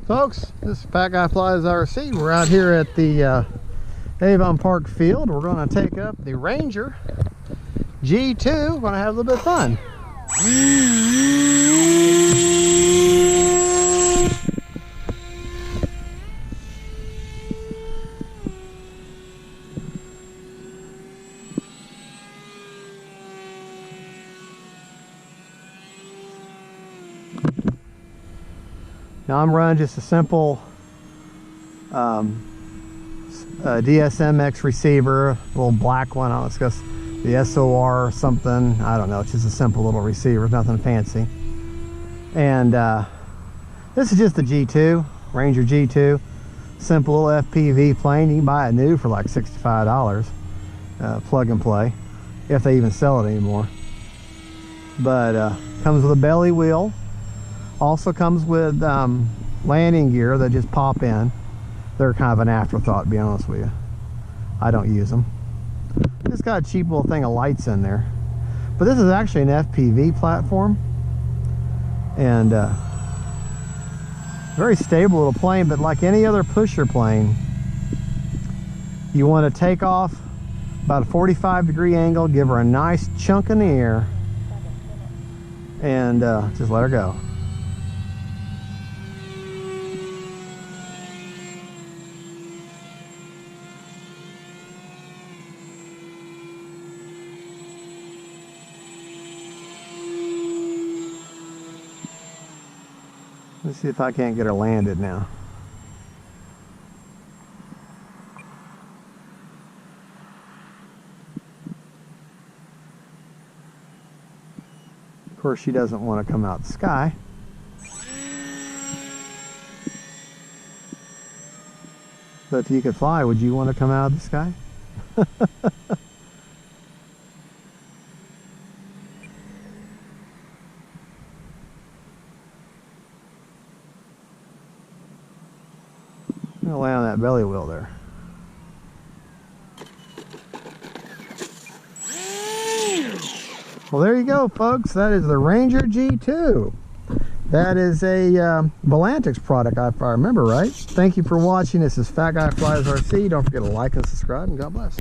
Folks, this is Fat Guy Flies RC. We're out here at the Avon Park field. We're going to take up the Ranger G2. We're going to have a little bit of fun. Now I'm running just a simple DSMX receiver, a little black one. I don't know, it's just the SOR or something. I don't know. It's just a simple little receiver, nothing fancy. And this is just the G2, Ranger G2. Simple little FPV plane. You can buy it new for like $65, plug and play, if they even sell it anymore. But comes with a belly wheel. Also comes with landing gear that just pop in. They're kind of an afterthought, to be honest with you. I don't use them. It's got a cheap little thing of lights in there. But this is actually an FPV platform. And very stable little plane, but like any other pusher plane, you want to take off about a 45-degree angle, give her a nice chunk in the air, and just let her go. Let's see if I can't get her landed now. Of course, she doesn't want to come out the sky. But if you could fly, would you want to come out of the sky? I'm gonna land on that belly wheel there. Well, there you go, folks. That is the Ranger G2. That is a Volantex product, if I remember right. Thank you for watching. This is Fat Guy Flies RC. Don't forget to like and subscribe, and God bless.